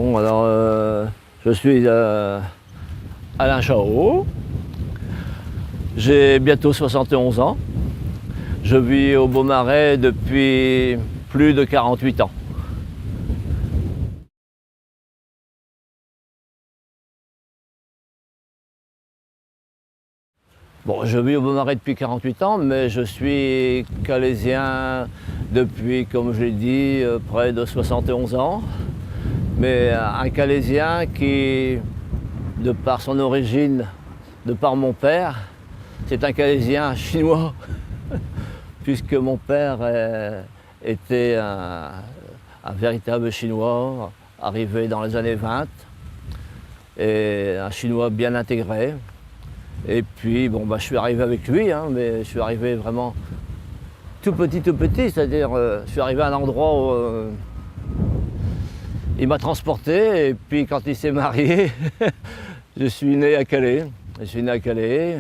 Bon, alors, je suis Alain Chao. J'ai bientôt 71 ans. Je vis au Beaumarais depuis plus de 48 ans. Bon, je vis au Beaumarais depuis 48 ans, mais je suis calaisien depuis, comme je l'ai dit, près de 71 ans. Mais un calaisien qui, de par son origine, de par mon père, c'est un calaisien chinois, puisque mon père était un véritable chinois, arrivé dans les années 20, et un chinois bien intégré. Et puis, bon, je suis arrivé avec lui, hein, mais je suis arrivé vraiment tout petit, c'est-à-dire je suis arrivé à un endroit où il m'a transporté, et puis quand il s'est marié, je suis né à Calais. Je suis né à Calais.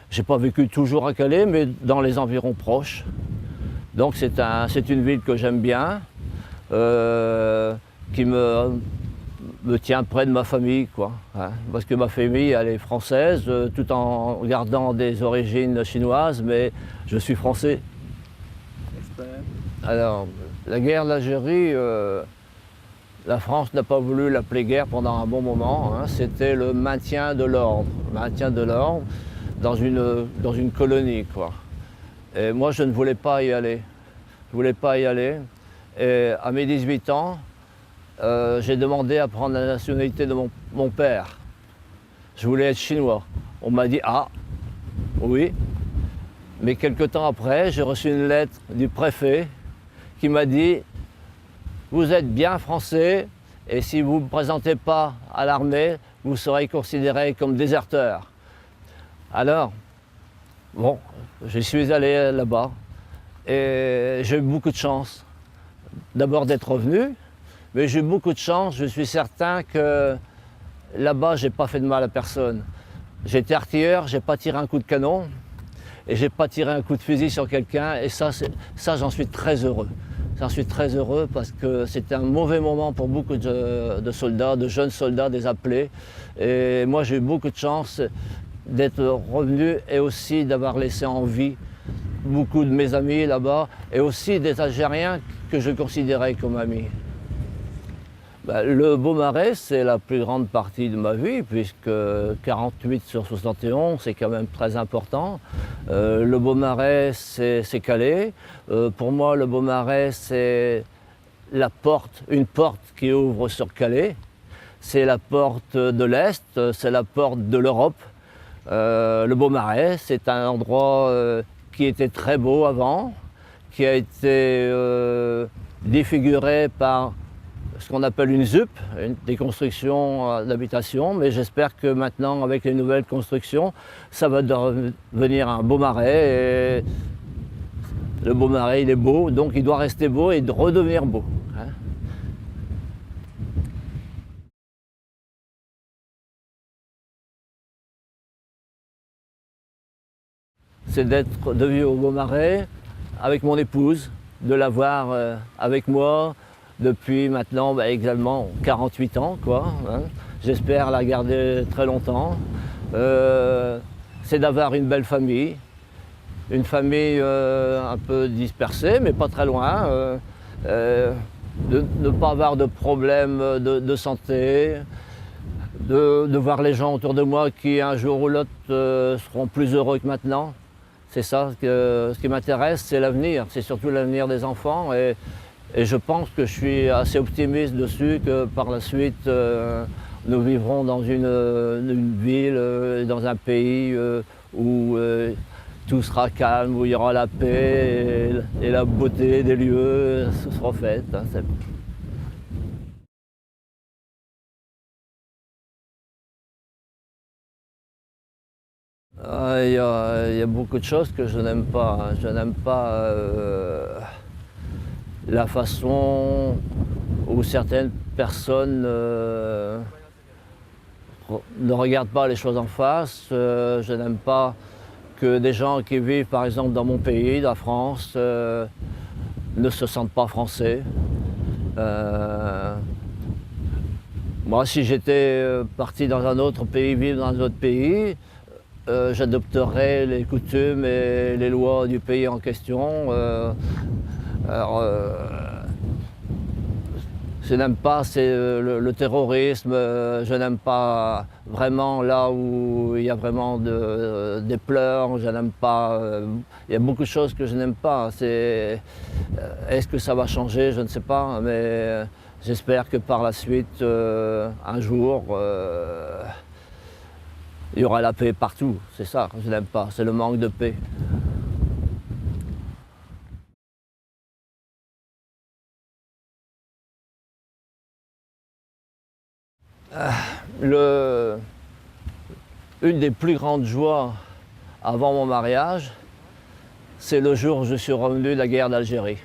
J'ai pas vécu toujours à Calais, mais dans les environs proches. Donc c'est une ville que j'aime bien, qui me tient près de ma famille, quoi, hein, parce que ma famille, elle est française, tout en gardant des origines chinoises, mais je suis français. Alors, la guerre d'Algérie, la France n'a pas voulu l'appeler guerre pendant un bon moment, hein. C'était le maintien de l'ordre dans une colonie, quoi. Et moi, je ne voulais pas y aller. Je voulais pas y aller. Et à mes 18 ans, j'ai demandé à prendre la nationalité de mon père. Je voulais être chinois. On m'a dit « Ah, oui ». Mais quelque temps après, j'ai reçu une lettre du préfet qui m'a dit « Vous êtes bien français et si vous ne vous présentez pas à l'armée, vous serez considéré comme déserteur ». Alors, bon, je suis allé là-bas et j'ai eu beaucoup de chance. D'abord d'être revenu, mais j'ai eu beaucoup de chance. Je suis certain que là-bas, je n'ai pas fait de mal à personne. J'étais artilleur, je n'ai pas tiré un coup de canon et je n'ai pas tiré un coup de fusil sur quelqu'un. Et ça, j'en suis très heureux. J'en suis très heureux parce que c'était un mauvais moment pour beaucoup de soldats, de jeunes soldats, des appelés. Et moi, j'ai eu beaucoup de chance d'être revenu et aussi d'avoir laissé en vie beaucoup de mes amis là-bas et aussi des Algériens que je considérais comme amis. Le Beaumarais, c'est la plus grande partie de ma vie, puisque 48 sur 71, c'est quand même très important. Le Beaumarais, c'est Calais. Pour moi, le Beaumarais, c'est une porte qui ouvre sur Calais. C'est la porte de l'Est, c'est la porte de l'Europe. Le Beaumarais, c'est un endroit qui était très beau avant, qui a été défiguré par ce qu'on appelle une ZUP, des constructions d'habitation, mais j'espère que maintenant, avec les nouvelles constructions, ça va devenir un beau marais. Et le beau marais, il est beau, donc il doit rester beau et redevenir beau, hein. C'est de vivre au Beaumarais avec mon épouse, de l'avoir avec moi depuis maintenant également 48 ans, quoi, hein. J'espère la garder très longtemps. C'est d'avoir une belle famille, une famille un peu dispersée, mais pas très loin, de ne pas avoir de problèmes de santé, de voir les gens autour de moi qui un jour ou l'autre seront plus heureux que maintenant. C'est ça, ce qui m'intéresse, c'est l'avenir, c'est surtout l'avenir des enfants. Et je pense que je suis assez optimiste dessus, que par la suite, nous vivrons dans une ville, dans un pays où tout sera calme, où il y aura la paix et la beauté des lieux sera faite, hein. Il y a beaucoup de choses que je n'aime pas, hein. Je n'aime pas la façon où certaines personnes ne regardent pas les choses en face. Je n'aime pas que des gens qui vivent par exemple dans mon pays, la France, ne se sentent pas français. Moi, si j'étais parti dans un autre pays, vivre dans un autre pays, j'adopterais les coutumes et les lois du pays en question. Alors, je n'aime pas le terrorisme, je n'aime pas vraiment là où il y a vraiment des pleurs, je n'aime pas, il y a beaucoup de choses que je n'aime pas. Est-ce que ça va changer? Je ne sais pas, mais j'espère que par la suite, un jour, il y aura la paix partout. C'est ça que je n'aime pas, c'est le manque de paix. Le, une des plus grandes joies avant mon mariage, c'est le jour où je suis revenu de la guerre d'Algérie,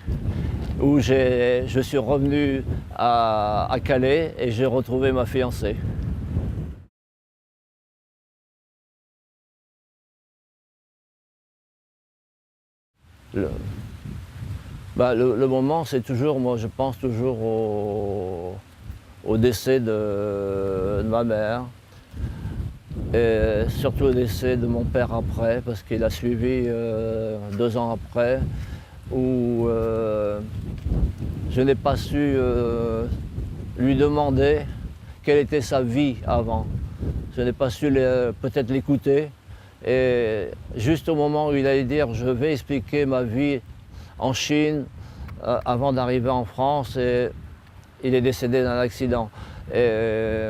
où je suis revenu à Calais et j'ai retrouvé ma fiancée. Le, le moment, c'est toujours, moi je pense toujours au décès de ma mère, et surtout au décès de mon père après, parce qu'il a suivi 2 ans après, où je n'ai pas su lui demander quelle était sa vie avant. Je n'ai pas su peut-être l'écouter. Et juste au moment où il allait dire je vais expliquer ma vie en Chine avant d'arriver en France, et il est décédé d'un accident. Et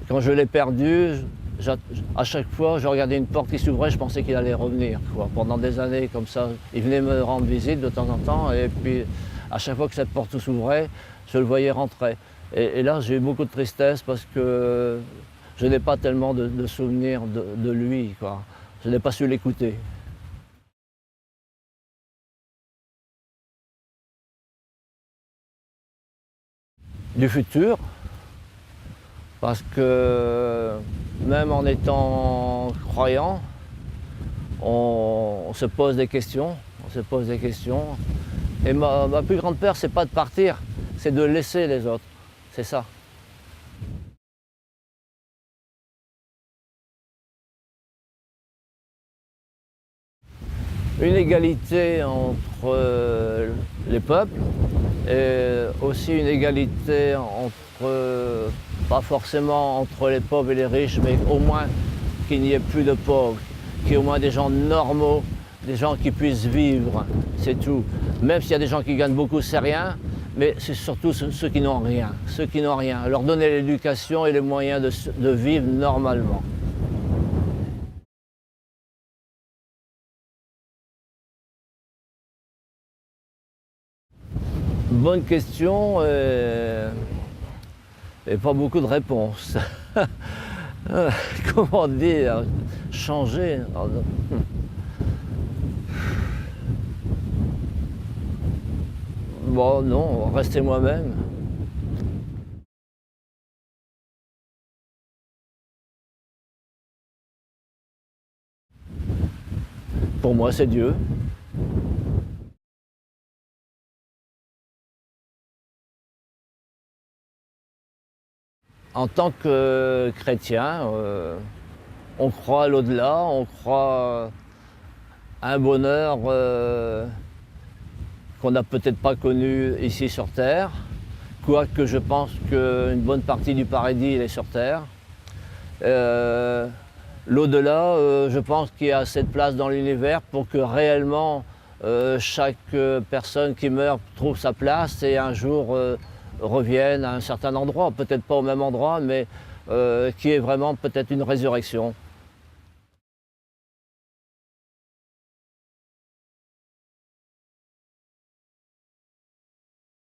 quand je l'ai perdu, à chaque fois, je regardais une porte qui s'ouvrait, je pensais qu'il allait revenir, quoi. Pendant des années comme ça, il venait me rendre visite de temps en temps, et puis à chaque fois que cette porte s'ouvrait, je le voyais rentrer. Et là, j'ai eu beaucoup de tristesse parce que je n'ai pas tellement de souvenirs de lui, quoi. Je n'ai pas su l'écouter. Du futur, parce que même en étant croyant, on se pose des questions, on se pose des questions. Et ma plus grande peur, c'est pas de partir, c'est de laisser les autres. C'est ça. Une égalité entre les peuples et aussi une égalité entre, pas forcément entre les pauvres et les riches, mais au moins qu'il n'y ait plus de pauvres, qu'il y ait au moins des gens normaux, des gens qui puissent vivre, c'est tout. Même s'il y a des gens qui gagnent beaucoup, c'est rien, mais c'est surtout ceux qui n'ont rien, ceux qui n'ont rien. Leur donner l'éducation et les moyens de vivre normalement. Bonne question et pas beaucoup de réponses. Comment dire? Changer? Bon, non, rester moi-même. Pour moi, c'est Dieu. En tant que chrétien, on croit à l'au-delà, on croit à un bonheur qu'on n'a peut-être pas connu ici sur Terre, quoique je pense qu'une bonne partie du paradis il est sur Terre. L'au-delà, je pense qu'il y a assez de place dans l'univers pour que réellement chaque personne qui meurt trouve sa place et un jour revienne à un certain endroit, peut-être pas au même endroit, mais qui est vraiment peut-être une résurrection.